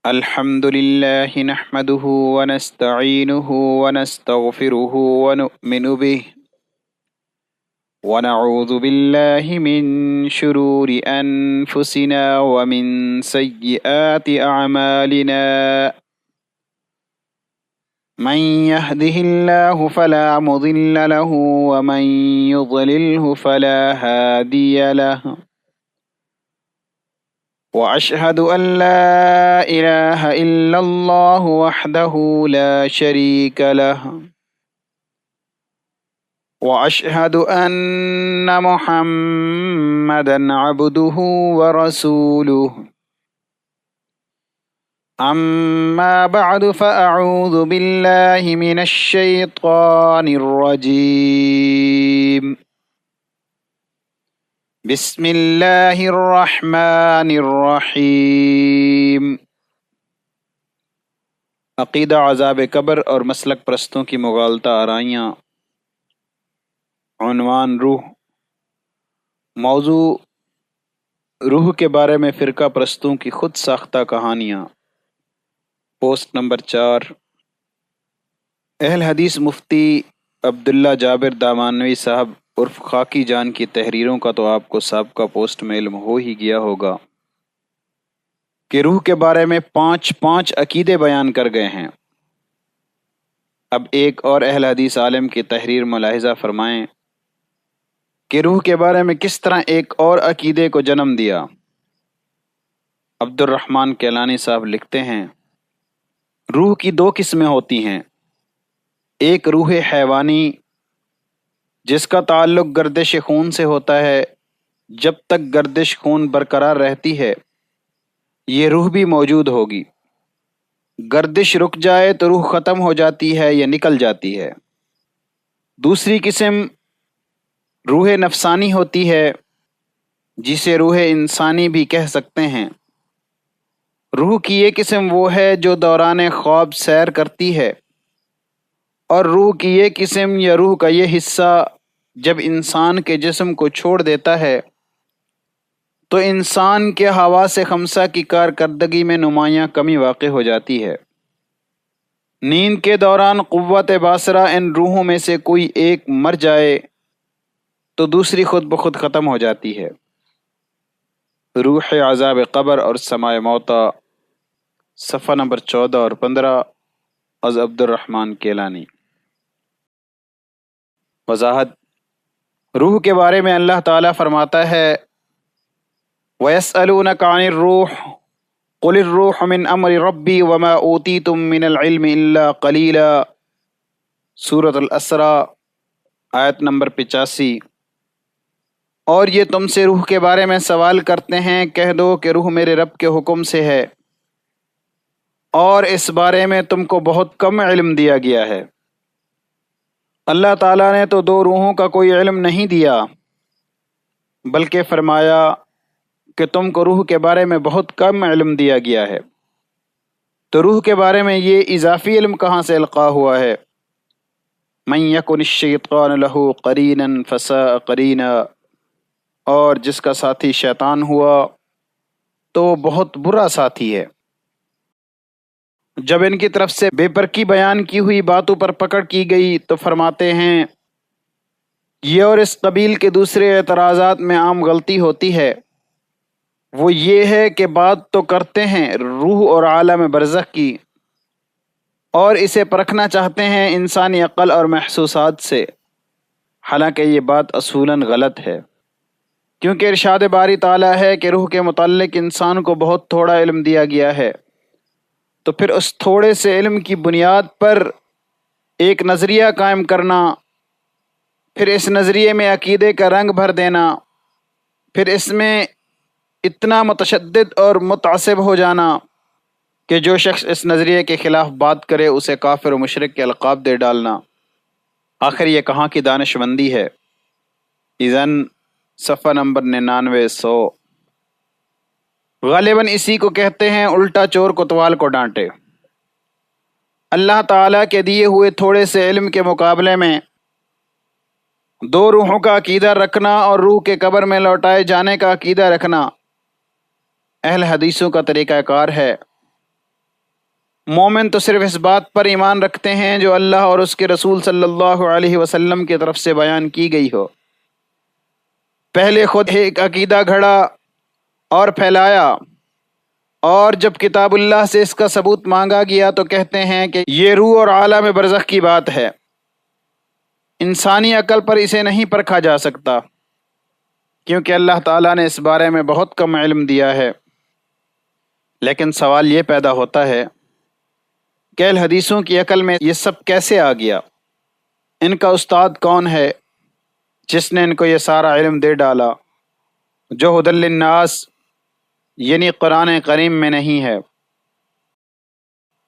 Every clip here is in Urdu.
الحمد لله نحمده ونستعينه ونستغفره ونؤمن به ونعوذ بالله من شرور أنفسنا ومن سيئات أعمالنا. من يهده الله فلا مضل له ومن يضلله فلا هادي له، وأشهد أن لا إله إلا الله وحده لا شريك له، وأشهد أن محمدا عبده ورسوله. أما بعد فأعوذ بالله من الشيطان الرجيم. بسم اللہ الرحمن الرحیم. عقیدہ عذاب قبر اور مسلک پرستوں کی مغالطہ آرائیاں. عنوان روح. موضوع روح کے بارے میں فرقہ پرستوں کی خود ساختہ کہانیاں. Post number 4. اہل حدیث مفتی عبداللہ جابر دامانوی صاحب عرف خاکی جان کی تحریروں کا تو آپ کو سابقہ پوسٹ میں علم ہو ہی گیا ہوگا کہ روح کے بارے میں 5 عقیدے بیان کر گئے ہیں. اب ایک اور اہل حدیث عالم کی تحریر ملاحظہ فرمائیں کہ روح کے بارے میں کس طرح ایک اور عقیدے کو جنم دیا. عبد الرحمن کیلانی صاحب لکھتے ہیں، روح کی 2 قسمیں ہوتی ہیں. ایک روح حیوانی جس کا تعلق گردش خون سے ہوتا ہے. جب تک گردش خون برقرار رہتی ہے یہ روح بھی موجود ہوگی. گردش رک جائے تو روح ختم ہو جاتی ہے یا نکل جاتی ہے. دوسری قسم روح نفسانی ہوتی ہے جسے روح انسانی بھی کہہ سکتے ہیں. روح کی یہ قسم وہ ہے جو دوران خواب سیر کرتی ہے، اور روح کی یہ قسم یا روح کا یہ حصہ جب انسان کے جسم کو چھوڑ دیتا ہے تو انسان کے حواس خمسہ کی کارکردگی میں نمایاں کمی واقع ہو جاتی ہے. نیند کے دوران قوت باصرہ ان روحوں میں سے کوئی ایک مر جائے تو دوسری خود بخود ختم ہو جاتی ہے. روح عذاب قبر اور سماع موتیٰ، صفحہ نمبر 14 اور 15 از عبد الرحمن کیلانی. وضاحت. روح کے بارے میں اللہ تعالیٰ فرماتا ہے، وَيَسْأَلُونَكَ عَنِ الرُّوحِ قُلِ الرُّوحُ مِنْ أَمْرِ رَبِّي وَمَا أُوتِيتُم مِّنَ الْعِلْمِ إِلَّا قَلِيلًا. سورۃ الاسراء آیت نمبر 85. اور یہ تم سے روح کے بارے میں سوال کرتے ہیں، کہہ دو کہ روح میرے رب کے حکم سے ہے، اور اس بارے میں تم کو بہت کم علم دیا گیا ہے. اللہ تعالیٰ نے تو 2 روحوں کا کوئی علم نہیں دیا، بلکہ فرمایا کہ تم کو روح کے بارے میں بہت کم علم دیا گیا ہے. تو روح کے بارے میں یہ اضافی علم کہاں سے القاء ہوا ہے؟ من یکن الشیطان لہ قرینا فساء قرینا. اور جس کا ساتھی شیطان ہوا تو بہت برا ساتھی ہے. جب ان کی طرف سے بے پرکی بیان کی ہوئی باتوں پر پکڑ کی گئی تو فرماتے ہیں، یہ اور اس قبیل کے دوسرے اعتراضات میں عام غلطی ہوتی ہے. وہ یہ ہے کہ بات تو کرتے ہیں روح اور عالم برزخ کی، اور اسے پرکھنا چاہتے ہیں انسانی عقل اور محسوسات سے، حالانکہ یہ بات اصولاً غلط ہے. کیونکہ ارشاد باری تعالیٰ ہے کہ روح کے متعلق انسان کو بہت تھوڑا علم دیا گیا ہے. تو پھر اس تھوڑے سے علم کی بنیاد پر ایک نظریہ قائم کرنا، پھر اس نظریے میں عقیدے کا رنگ بھر دینا، پھر اس میں اتنا متشدد اور متعصب ہو جانا کہ جو شخص اس نظریے کے خلاف بات کرے اسے کافر و مشرک کے القاب دے ڈالنا، آخر یہ کہاں کی دانش مندی ہے؟ اذن صفحہ نمبر 99-100. غالباً اسی کو کہتے ہیں الٹا چور کوتوال کو ڈانٹے. اللہ تعالیٰ کے دیے ہوئے تھوڑے سے علم کے مقابلے میں 2 روحوں کا عقیدہ رکھنا اور روح کے قبر میں لوٹائے جانے کا عقیدہ رکھنا اہل حدیثوں کا طریقہ کار ہے. مومن تو صرف اس بات پر ایمان رکھتے ہیں جو اللہ اور اس کے رسول صلی اللہ علیہ وسلم کی طرف سے بیان کی گئی ہو۔ پہلے خود ایک عقیدہ گھڑا اور پھیلایا، اور جب کتاب اللہ سے اس کا ثبوت مانگا گیا تو کہتے ہیں کہ یہ روح اور عالم برزخ کی بات ہے، انسانی عقل پر اسے نہیں پرکھا جا سکتا، کیونکہ اللہ تعالیٰ نے اس بارے میں بہت کم علم دیا ہے۔ لیکن سوال یہ پیدا ہوتا ہے کہ اہل حدیثوں کی عقل میں یہ سب کیسے آ گیا؟ ان کا استاد کون ہے جس نے ان کو یہ سارا علم دے ڈالا جو ہدی للناس یعنی قرآن کریم میں نہیں ہے؟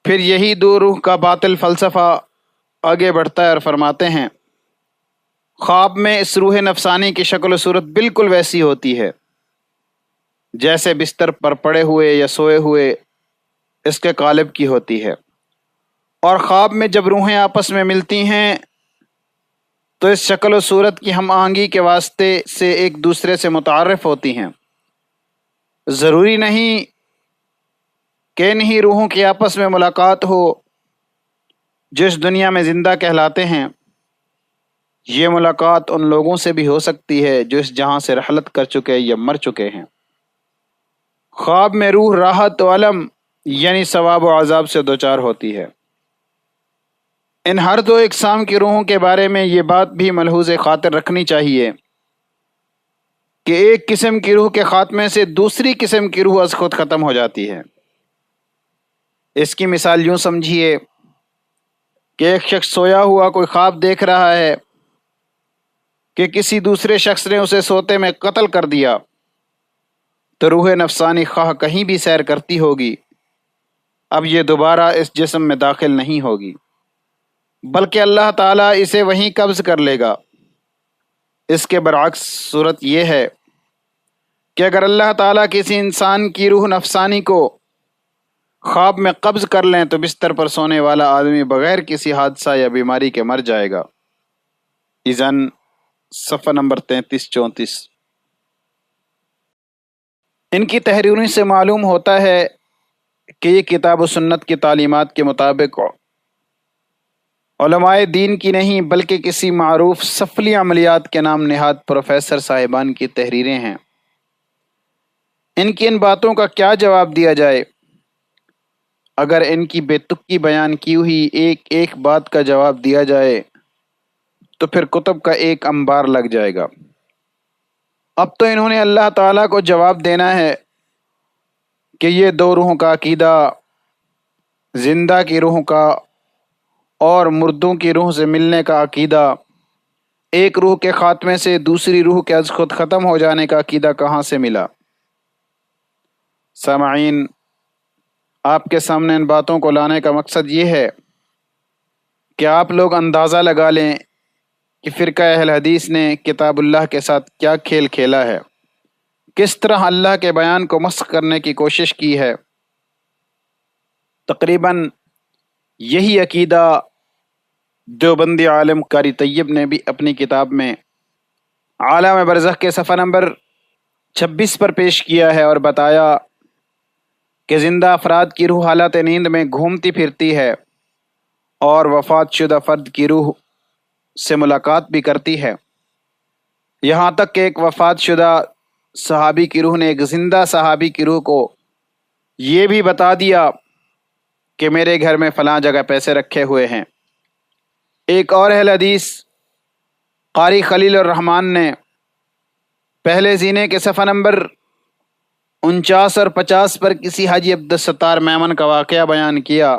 پھر یہی دو روح کا باطل فلسفہ آگے بڑھتا ہے اور فرماتے ہیں خواب میں اس روح نفسانی کی شکل و صورت بالکل ویسی ہوتی ہے جیسے بستر پر پڑے ہوئے یا سوئے ہوئے اس کے قالب کی ہوتی ہے، اور خواب میں جب روحیں آپس میں ملتی ہیں تو اس شکل و صورت کی ہم آہنگی کے واسطے سے ایک دوسرے سے متعارف ہوتی ہیں۔ ضروری نہیں کہ انہی روحوں کی آپس میں ملاقات ہو جو اس دنیا میں زندہ کہلاتے ہیں، یہ ملاقات ان لوگوں سے بھی ہو سکتی ہے جو اس جہاں سے رحلت کر چکے یا مر چکے ہیں۔ خواب میں روح راحت و علم یعنی ثواب و عذاب سے دوچار ہوتی ہے۔ ان ہر دو اقسام کی روحوں کے بارے میں یہ بات بھی ملحوظ خاطر رکھنی چاہیے کہ ایک قسم کی روح کے خاتمے سے دوسری قسم کی روح از خود ختم ہو جاتی ہے۔ اس کی مثال یوں سمجھیے کہ ایک شخص سویا ہوا کوئی خواب دیکھ رہا ہے کہ کسی دوسرے شخص نے اسے سوتے میں قتل کر دیا، تو روح نفسانی خواہ کہیں بھی سیر کرتی ہوگی، اب یہ دوبارہ اس جسم میں داخل نہیں ہوگی، بلکہ اللہ تعالیٰ اسے وہیں قبض کر لے گا۔ اس کے برعکس صورت یہ ہے کہ اگر اللہ تعالیٰ کسی انسان کی روح نفسانی کو خواب میں قبض کر لیں تو بستر پر سونے والا آدمی بغیر کسی حادثہ یا بیماری کے مر جائے گا۔ اذن صفحہ نمبر 33-34۔ ان کی تحریروں سے معلوم ہوتا ہے کہ یہ کتاب و سنت کی تعلیمات کے مطابق علماء دین کی نہیں بلکہ کسی معروف سفلی عملیات کے نام نہاد پروفیسر صاحبان کی تحریریں ہیں۔ ان کی ان باتوں کا کیا جواب دیا جائے؟ اگر ان کی بے تکی بیان کی ہوئی ایک ایک بات کا جواب دیا جائے تو پھر کتب کا ایک انبار لگ جائے گا۔ اب تو انہوں نے اللہ تعالیٰ کو جواب دینا ہے کہ یہ دو روحوں کا عقیدہ، زندہ کی روح کا اور مردوں کی روح سے ملنے کا عقیدہ، ایک روح کے خاتمے سے دوسری روح کے از خود ختم ہو جانے کا عقیدہ کہاں سے ملا؟ سامعین، آپ کے سامنے ان باتوں کو لانے کا مقصد یہ ہے کہ آپ لوگ اندازہ لگا لیں کہ فرقہ اہل حدیث نے کتاب اللہ کے ساتھ کیا کھیل کھیلا ہے، کس طرح اللہ کے بیان کو مسخ کرنے کی کوشش کی ہے۔ تقریباً یہی عقیدہ دیوبندی عالم قاری طیب نے بھی اپنی کتاب میں عالم برزخ کے صفحہ نمبر 26 پر پیش کیا ہے اور بتایا کہ زندہ افراد کی روح حالت نیند میں گھومتی پھرتی ہے اور وفات شدہ فرد کی روح سے ملاقات بھی کرتی ہے، یہاں تک کہ ایک وفات شدہ صحابی کی روح نے ایک زندہ صحابی کی روح کو یہ بھی بتا دیا کہ میرے گھر میں فلاں جگہ پیسے رکھے ہوئے ہیں۔ ایک اور اہل حدیث قاری خلیل الرحمن نے پہلے زینے کے صفحہ نمبر 49 اور 50 پر کسی حاجی عبدالستار میمن کا واقعہ بیان کیا،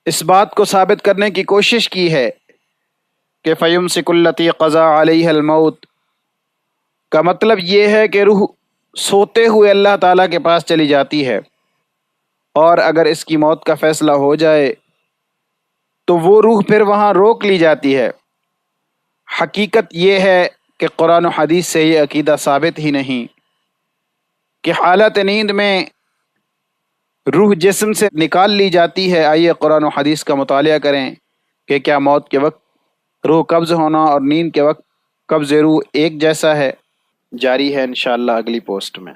اس بات کو ثابت کرنے کی کوشش کی ہے کہ فیمسک التی قضا علیہ الموت کا مطلب یہ ہے کہ روح سوتے ہوئے اللہ تعالیٰ کے پاس چلی جاتی ہے، اور اگر اس کی موت کا فیصلہ ہو جائے تو وہ روح پھر وہاں روک لی جاتی ہے۔ حقیقت یہ ہے کہ قرآن و حدیث سے یہ عقیدہ ثابت ہی نہیں کہ حالت نیند میں روح جسم سے نکال لی جاتی ہے۔ آئیے قرآن و حدیث کا مطالعہ کریں کہ کیا موت کے وقت روح قبض ہونا اور نیند کے وقت قبض روح ایک جیسا ہے؟ جاری ہے انشاءاللہ اگلی پوسٹ میں۔